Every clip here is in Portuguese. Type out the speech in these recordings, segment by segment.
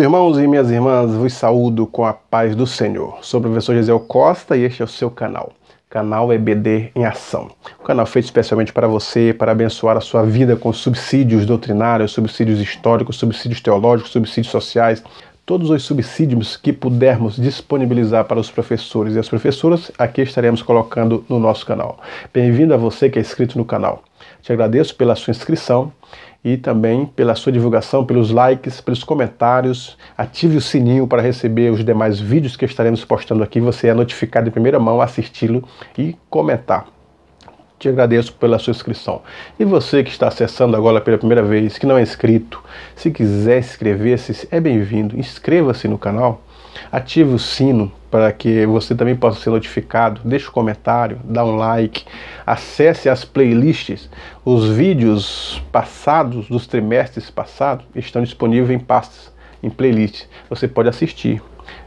irmãos e minhas irmãs, vos saúdo com a paz do Senhor. Sou o professor Gisel Costa e este é o seu canal. Canal EBD em Ação. Um canal feito especialmente para você, para abençoar a sua vida com subsídios doutrinários, subsídios históricos, subsídios teológicos, subsídios sociais. Todos os subsídios que pudermos disponibilizar para os professores e as professoras, aqui estaremos colocando no nosso canal. Bem-vindo a você que é inscrito no canal. Te agradeço pela sua inscrição e também pela sua divulgação, pelos likes, pelos comentários. Ative o sininho para receber os demais vídeos que estaremos postando aqui. Você é notificado em primeira mão a assisti-lo e comentar. Te agradeço pela sua inscrição. E você que está acessando agora pela primeira vez, que não é inscrito, se quiser inscrever-se, é bem-vindo. Inscreva-se no canal, ative o sino para que você também possa ser notificado. Deixe um comentário, dá um like, acesse as playlists. Os vídeos passados, dos trimestres passados, estão disponíveis em pastas, em playlists. Você pode assistir.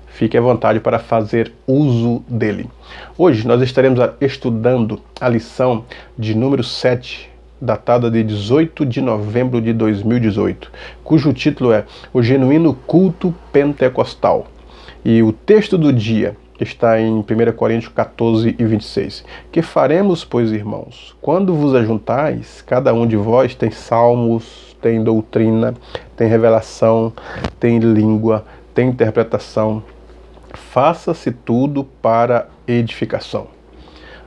Fique à vontade para fazer uso dele. Hoje nós estaremos estudando a lição de número 7, datada de 18 de novembro de 2018, cujo título é O Genuíno Culto Pentecostal. E o texto do dia está em 1 Coríntios 14 e 26. Que faremos, pois, irmãos? Quando vos ajuntais, cada um de vós tem salmos, tem doutrina, tem revelação, tem língua, tem interpretação. Faça-se tudo para edificação.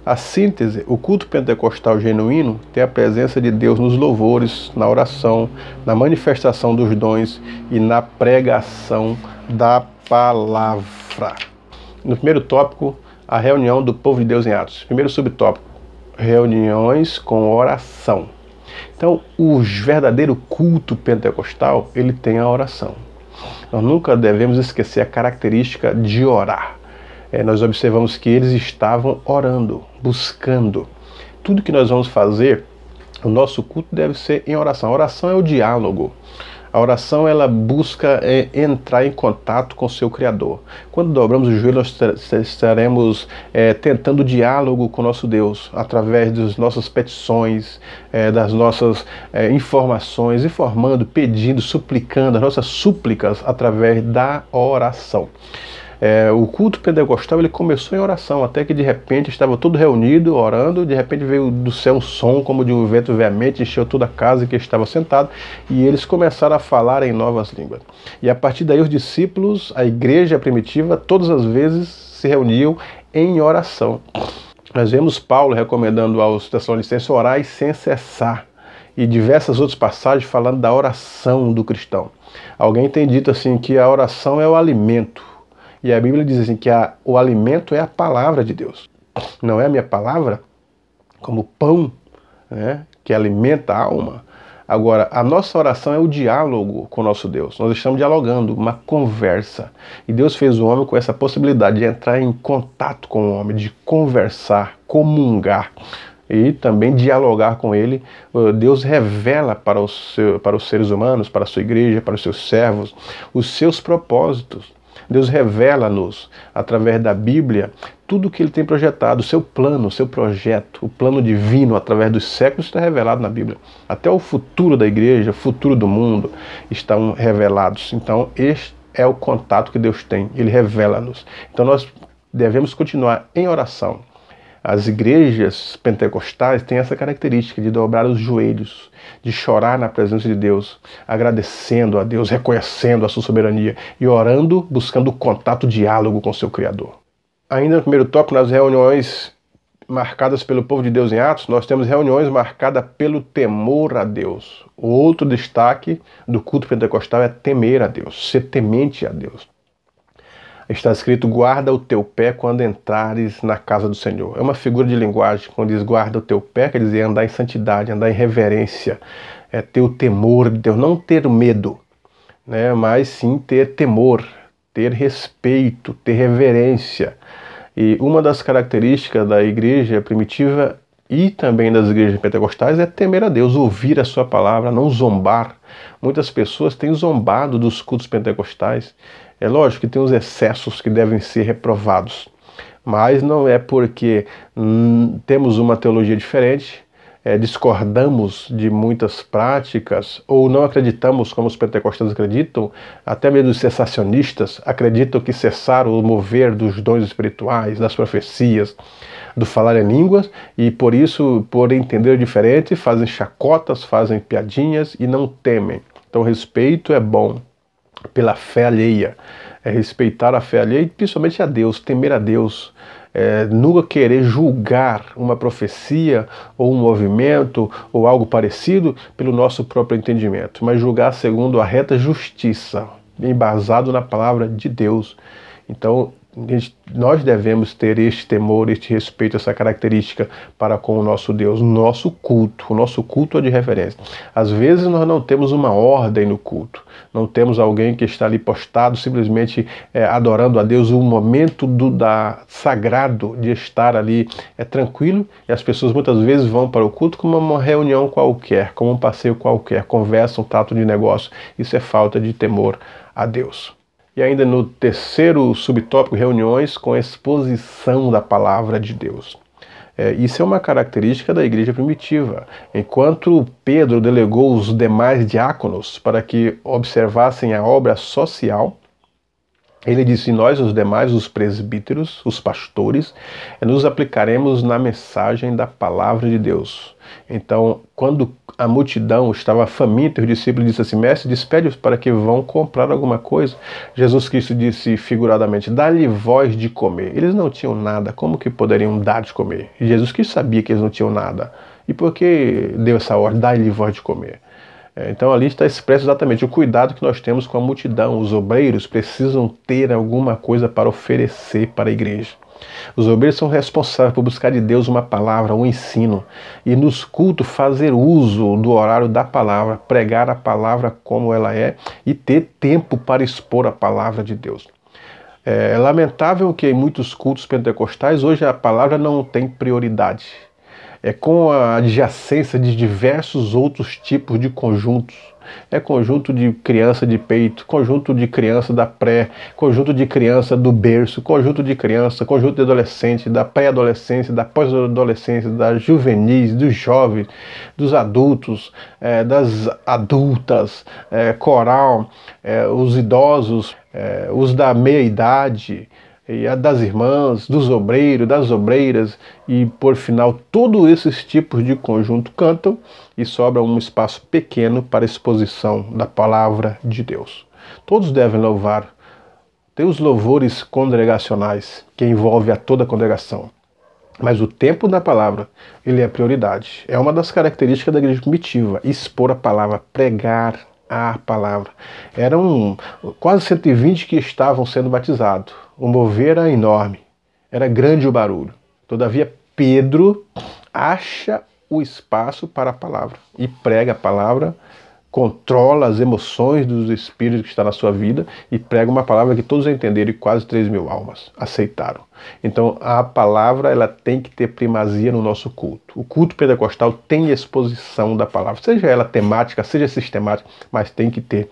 A síntese, o culto pentecostal genuíno tem a presença de Deus nos louvores, na oração, na manifestação dos dons e na pregação da palavra. No primeiro tópico, a reunião do povo de Deus em Atos. Primeiro subtópico, reuniões com oração. Então, o verdadeiro culto pentecostal, ele tem a oração. Nós nunca devemos esquecer a característica de orar. Nós observamos que eles estavam orando, buscando. Tudo que nós vamos fazer, o nosso culto deve ser em oração. A oração é o diálogo. A oração, ela busca entrar em contato com o seu Criador. Quando dobramos o joelho, nós estaremos tentando diálogo com o nosso Deus, através das nossas petições, das nossas informações, informando, pedindo, suplicando, as nossas súplicas através da oração. O culto pentecostal, ele começou em oração, até que de repente estava todo reunido, orando, de repente veio do céu um som como de um vento veemente, encheu toda a casa que estava sentado, e eles começaram a falar em novas línguas. E a partir daí os discípulos, a igreja primitiva, todas as vezes se reuniam em oração. Nós vemos Paulo recomendando aos Tessalonicenses orar sem cessar, e diversas outras passagens falando da oração do cristão. Alguém tem dito assim que a oração é o alimento. E a Bíblia diz assim que o alimento é a palavra de Deus. Não é a minha palavra como pão, né, que alimenta a alma. Agora, a nossa oração é o diálogo com o nosso Deus. Nós estamos dialogando, uma conversa. E Deus fez o homem com essa possibilidade de entrar em contato com o homem, de conversar, comungar e também dialogar com ele. Deus revela para os seres humanos, para a sua igreja, para os seus servos, os seus propósitos. Deus revela-nos, através da Bíblia, tudo o que Ele tem projetado, o seu plano, o seu projeto, o plano divino, através dos séculos, está revelado na Bíblia. Até o futuro da igreja, o futuro do mundo, estão revelados. Então, este é o contato que Deus tem, Ele revela-nos. Então, nós devemos continuar em oração. As igrejas pentecostais têm essa característica de dobrar os joelhos, de chorar na presença de Deus, agradecendo a Deus, reconhecendo a sua soberania e orando, buscando o contato, o diálogo com o seu Criador. Ainda no primeiro tópico, nas reuniões marcadas pelo povo de Deus em Atos, nós temos reuniões marcadas pelo temor a Deus. O outro destaque do culto pentecostal é temer a Deus, ser temente a Deus. Está escrito, guarda o teu pé quando entrares na casa do Senhor. É uma figura de linguagem, quando diz guarda o teu pé, quer dizer andar em santidade, andar em reverência, ter o temor de Deus, não ter medo, né, mas sim ter temor, ter respeito, ter reverência. E uma das características da igreja primitiva e também das igrejas pentecostais é temer a Deus, ouvir a sua palavra, não zombar. Muitas pessoas têm zombado dos cultos pentecostais. É lógico que tem os excessos que devem ser reprovados, mas não é porque temos uma teologia diferente, discordamos de muitas práticas, ou não acreditamos como os pentecostais acreditam, até mesmo os cessacionistas acreditam que cessaram o mover dos dons espirituais, das profecias, do falar em línguas, e por isso, por entender diferente, fazem chacotas, fazem piadinhas e não temem. Então, respeito é bom pela fé alheia, é respeitar a fé alheia e principalmente a Deus, temer a Deus. Nunca querer julgar uma profecia ou um movimento ou algo parecido pelo nosso próprio entendimento, mas julgar segundo a reta justiça, embasado na palavra de Deus. Então, nós devemos ter este temor, este respeito, essa característica para com o nosso Deus, o nosso culto é de referência. Às vezes nós não temos uma ordem no culto, não temos alguém que está ali postado, simplesmente adorando a Deus, um momento sagrado de estar ali tranquilo, e as pessoas muitas vezes vão para o culto como uma reunião qualquer, como um passeio qualquer, conversam, tratam de negócio. Isso é falta de temor a Deus. E ainda no terceiro subtópico, reuniões com exposição da palavra de Deus. Isso é uma característica da igreja primitiva. Enquanto Pedro delegou os demais diáconos para que observassem a obra social, ele disse: nós, os demais, os presbíteros, os pastores, nos aplicaremos na mensagem da palavra de Deus. Então, quando a multidão estava faminta, os discípulos disseram assim: mestre, despede-os para que vão comprar alguma coisa. Jesus Cristo disse figuradamente: dá-lhe voz de comer. Eles não tinham nada, como que poderiam dar de comer? E Jesus Cristo sabia que eles não tinham nada. E por que deu essa ordem? Dá-lhe voz de comer. Então ali está expresso exatamente o cuidado que nós temos com a multidão. Os obreiros precisam ter alguma coisa para oferecer para a igreja. Os obreiros são responsáveis por buscar de Deus uma palavra, um ensino, e nos cultos fazer uso do horário da palavra, pregar a palavra como ela é e ter tempo para expor a palavra de Deus. É lamentável que em muitos cultos pentecostais hoje a palavra não tem prioridade. Com a adjacência de diversos outros tipos de conjuntos. Conjunto de criança de peito, conjunto de criança da pré, conjunto de criança do berço, conjunto de criança, conjunto de adolescente, da pré-adolescência, da pós-adolescência, da juvenis, dos jovens, dos adultos, das adultas, coral, os idosos, os da meia-idade, e a das irmãs, dos obreiros, das obreiras, e por final todos esses tipos de conjunto cantam e sobra um espaço pequeno para a exposição da palavra de Deus. Todos devem louvar. Tem os louvores congregacionais que envolvem a toda a congregação, mas o tempo da palavra, ele é prioridade. É uma das características da igreja primitiva, expor a palavra, pregar a palavra. Eram quase 120 que estavam sendo batizados. O mover era enorme, era grande o barulho. Todavia, Pedro acha o espaço para a palavra e prega a palavra, controla as emoções dos espíritos que estão na sua vida e prega uma palavra que todos entenderam e quase 3.000 almas aceitaram. Então, a palavra ela tem que ter primazia no nosso culto. O culto pentecostal tem exposição da palavra, seja ela temática, seja sistemática, mas tem que ter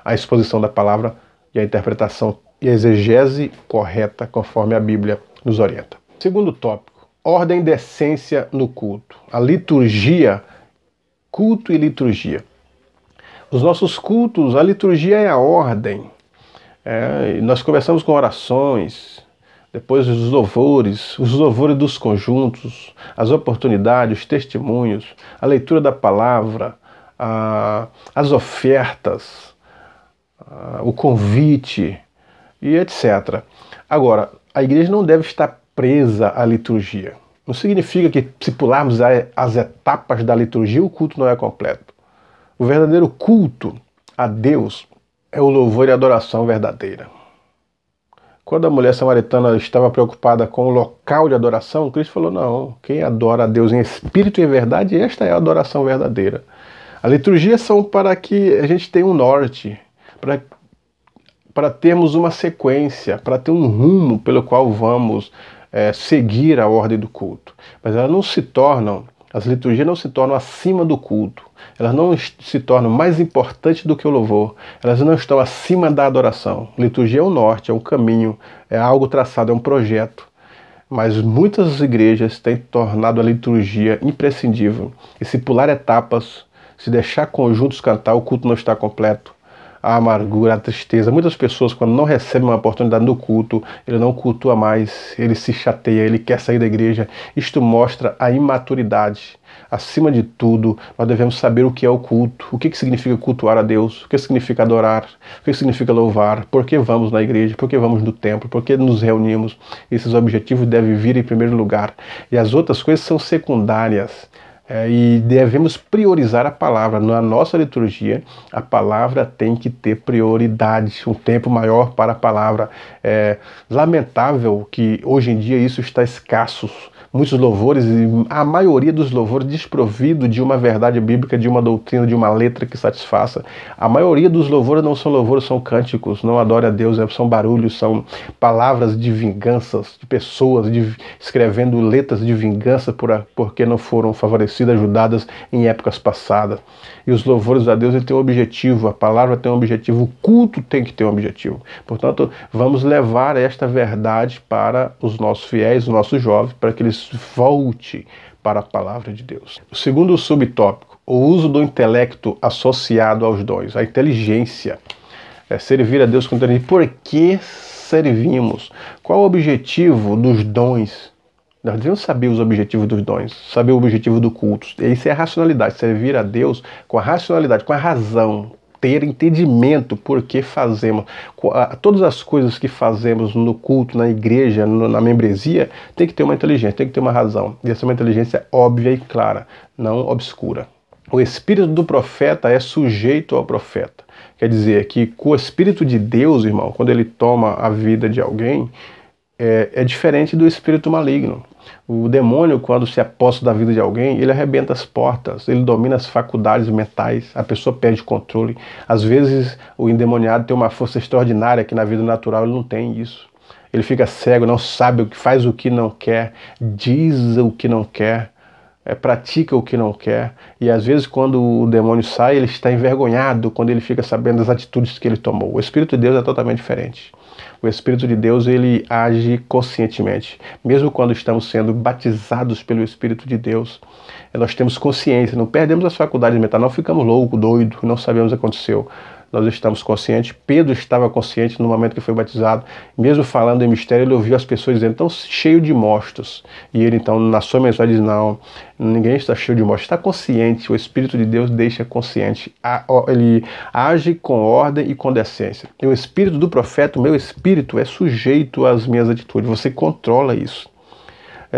a exposição da palavra e a interpretação e a exegese correta, conforme a Bíblia nos orienta. Segundo tópico, ordem e decência no culto. A liturgia, culto e liturgia. Os nossos cultos, a liturgia é a ordem. Nós começamos com orações, depois os louvores dos conjuntos, as oportunidades, os testemunhos, a leitura da palavra, as ofertas, o convite, e etc. Agora, a igreja não deve estar presa à liturgia. Não significa que se pularmos as etapas da liturgia, o culto não é completo. O verdadeiro culto a Deus é o louvor e a adoração verdadeira. Quando a mulher samaritana estava preocupada com o local de adoração, Cristo falou: não, quem adora a Deus em espírito e em verdade, esta é a adoração verdadeira. A liturgia são para que a gente tenha um norte, para termos uma sequência, para ter um rumo pelo qual vamos seguir a ordem do culto. Mas elas não se tornam, as liturgias não se tornam acima do culto. Elas não se tornam mais importantes do que o louvor. Elas não estão acima da adoração. Liturgia é um norte, é um caminho, é algo traçado, é um projeto. Mas muitas igrejas têm tornado a liturgia imprescindível. E se pular etapas, se deixar conjuntos cantar, o culto não está completo. A amargura, a tristeza. Muitas pessoas, quando não recebem uma oportunidade no culto, ele não cultua mais, ele se chateia, ele quer sair da igreja. Isto mostra a imaturidade. Acima de tudo, nós devemos saber o que é o culto, o que significa cultuar a Deus, o que significa adorar, o que significa louvar, por que vamos na igreja, por que vamos no templo, por que nos reunimos. Esses objetivos devem vir em primeiro lugar. E as outras coisas são secundárias. E devemos priorizar a palavra. Na nossa liturgia, a palavra tem que ter prioridade, um tempo maior para a palavra. É lamentável que hoje em dia isso está escasso. Muitos louvores, a maioria dos louvores desprovido de uma verdade bíblica, de uma doutrina, de uma letra que satisfaça. A maioria dos louvores não são louvores, são cânticos, não adora a Deus, são barulhos, são palavras de vinganças, de pessoas escrevendo letras de vingança porque não foram favorecidas, ajudadas em épocas passadas. E os louvores a Deus ele tem um objetivo, a palavra tem um objetivo, o culto tem que ter um objetivo. Portanto, vamos levar esta verdade para os nossos fiéis, os nossos jovens, para que eles voltem para a palavra de Deus. O segundo subtópico, o uso do intelecto associado aos dons, a inteligência. Servir a Deus com inteligência. Por que servimos? Qual o objetivo dos dons? Nós devemos saber os objetivos dos dons, saber o objetivo do culto. Isso é a racionalidade, servir a Deus com a racionalidade, com a razão, ter entendimento por que fazemos. Todas as coisas que fazemos no culto, na igreja, na membresia, tem que ter uma inteligência, tem que ter uma razão. E essa é uma inteligência óbvia e clara, não obscura. O espírito do profeta é sujeito ao profeta. Quer dizer que com o espírito de Deus, irmão, quando ele toma a vida de alguém, é diferente do espírito maligno. O demônio, quando se aposta da vida de alguém, ele arrebenta as portas, ele domina as faculdades mentais, a pessoa perde controle. Às vezes, o endemoniado tem uma força extraordinária que na vida natural ele não tem isso. Ele fica cego, não sabe o que faz, o que não quer, diz o que não quer, pratica o que não quer. E às vezes, quando o demônio sai, ele está envergonhado quando ele fica sabendo das atitudes que ele tomou. O Espírito de Deus é totalmente diferente. O Espírito de Deus, ele age conscientemente. Mesmo quando estamos sendo batizados pelo Espírito de Deus, nós temos consciência, não perdemos as faculdades mentais, não ficamos loucos, doidos, não sabemos o que aconteceu. Nós estamos conscientes. Pedro estava consciente no momento que foi batizado. Mesmo falando em mistério, ele ouviu as pessoas dizendo, estão cheio de mostos. E ele, então, na sua mensagem, diz, não, ninguém está cheio de mostos. Está consciente, o Espírito de Deus deixa consciente. Ele age com ordem e com decência. E o espírito do profeta, o meu espírito, é sujeito às minhas atitudes. Você controla isso.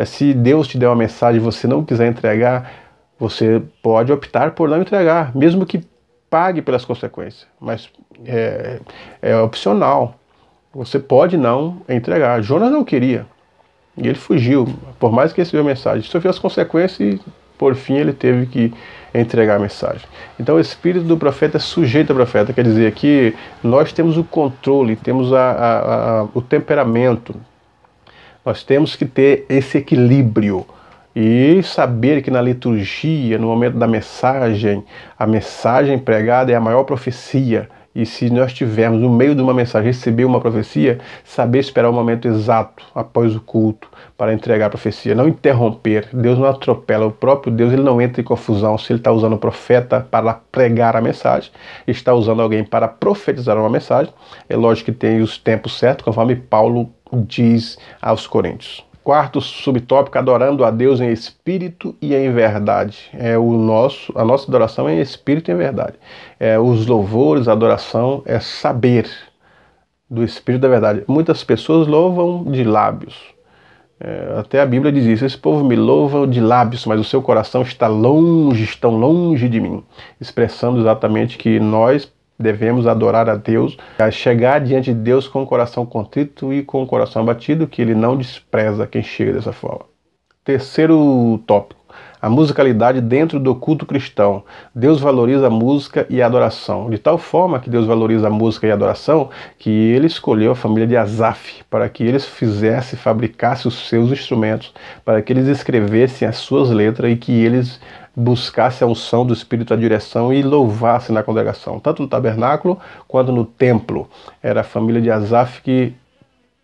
Se Deus te der uma mensagem e você não quiser entregar, você pode optar por não entregar, mesmo que pague pelas consequências, mas é opcional. Você pode não entregar. Jonas não queria, e ele fugiu, por mais que recebeu a mensagem. Sofreu as consequências e, por fim, ele teve que entregar a mensagem. Então, o espírito do profeta é sujeito ao profeta, quer dizer que nós temos o controle, temos o temperamento, nós temos que ter esse equilíbrio. E saber que na liturgia, no momento da mensagem, a mensagem pregada é a maior profecia. E se nós tivermos, no meio de uma mensagem, receber uma profecia, saber esperar o momento exato após o culto para entregar a profecia. Não interromper. Deus não atropela. O próprio Deus ele não entra em confusão se ele está usando o profeta para pregar a mensagem, está usando alguém para profetizar uma mensagem. É lógico que tem os tempos certos, conforme Paulo diz aos Coríntios. Quarto subtópico, adorando a Deus em espírito e em verdade. A nossa adoração é em espírito e em verdade. Os louvores, a adoração é saber do espírito da verdade. Muitas pessoas louvam de lábios. Até a Bíblia diz isso, esse povo me louva de lábios, mas o seu coração estão longe de mim. Expressando exatamente que nós devemos adorar a Deus, chegar diante de Deus com o coração contrito e com o coração abatido, que ele não despreza quem chega dessa forma. Terceiro tópico, a musicalidade dentro do culto cristão. Deus valoriza a música e a adoração. De tal forma que Deus valoriza a música e a adoração, que ele escolheu a família de Asaf, para que eles fabricassem os seus instrumentos, para que eles escrevessem as suas letras e que eles buscasse a unção do Espírito, a direção e louvasse na congregação, tanto no tabernáculo quanto no templo. Era a família de Asaf que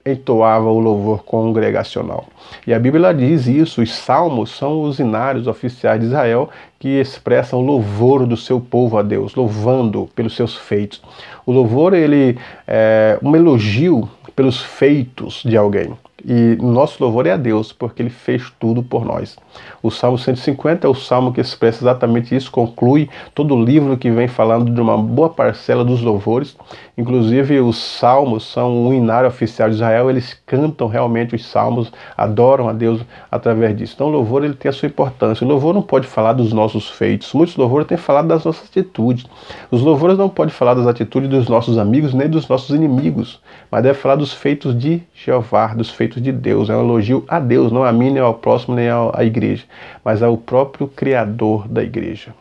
entoava o louvor congregacional. E a Bíblia diz isso, os salmos são os hinários oficiais de Israel que expressam o louvor do seu povo a Deus, louvando pelos seus feitos. O louvor, ele é um elogio pelos feitos de alguém. E nosso louvor é a Deus, porque Ele fez tudo por nós. O Salmo 150 é o salmo que expressa exatamente isso, conclui todo o livro que vem falando de uma boa parcela dos louvores. Inclusive, os salmos são um hinário oficial de Israel, eles cantam realmente os salmos, adoram a Deus através disso. Então, o louvor ele tem a sua importância. O louvor não pode falar dos nossos feitos. Muitos louvores têm falado das nossas atitudes. Os louvores não podem falar das atitudes dos nossos amigos, nem dos nossos inimigos, mas deve falar dos feitos de Jeová, dos feitos de Deus. É um elogio a Deus, não a mim, nem ao próximo, nem à igreja, mas ao próprio Criador da igreja.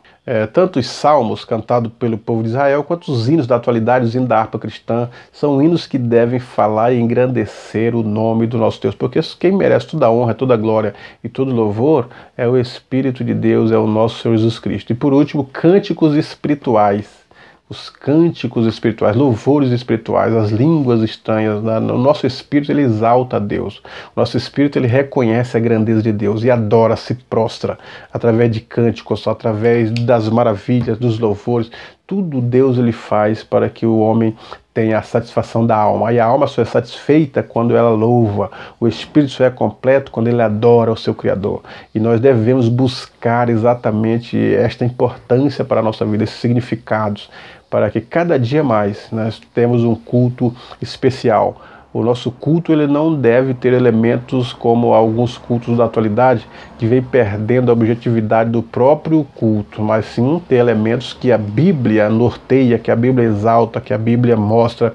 Tanto os salmos cantados pelo povo de Israel, quanto os hinos da atualidade, os hinos da harpa cristã, são hinos que devem falar e engrandecer o nome do nosso Deus, porque quem merece toda a honra, toda a glória e todo o louvor é o Espírito de Deus, é o nosso Senhor Jesus Cristo. E por último, cânticos espirituais. Os cânticos espirituais, louvores espirituais, as línguas estranhas, o nosso espírito ele exalta a Deus. O nosso espírito ele reconhece a grandeza de Deus e adora, se prostra através de cânticos, através das maravilhas, dos louvores. Tudo Deus ele faz para que o homem tenha a satisfação da alma. E a alma só é satisfeita quando ela louva. O espírito só é completo quando ele adora o seu Criador. E nós devemos buscar exatamente esta importância para a nossa vida, esses significados, para que cada dia mais nós temos um culto especial. O nosso culto ele não deve ter elementos como alguns cultos da atualidade que vem perdendo a objetividade do próprio culto, mas sim ter elementos que a Bíblia norteia, que a Bíblia exalta, que a Bíblia mostra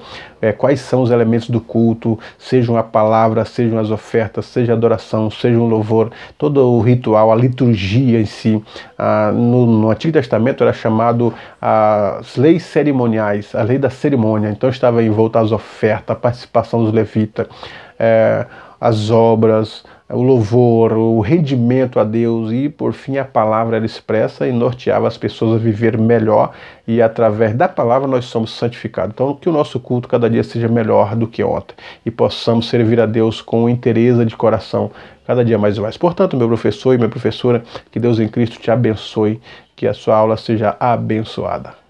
quais são os elementos do culto, sejam a palavra, sejam as ofertas, seja a adoração, seja o louvor, todo o ritual, a liturgia em si. No Antigo Testamento era chamado as leis cerimoniais, a lei da cerimônia, então estava envolta as ofertas, a participação dos levitas, as obras, o louvor, o rendimento a Deus e, por fim, a palavra era expressa e norteava as pessoas a viver melhor e, através da palavra, nós somos santificados. Então, que o nosso culto cada dia seja melhor do que ontem e possamos servir a Deus com inteireza de coração cada dia mais e mais. Portanto, meu professor e minha professora, que Deus em Cristo te abençoe, que a sua aula seja abençoada.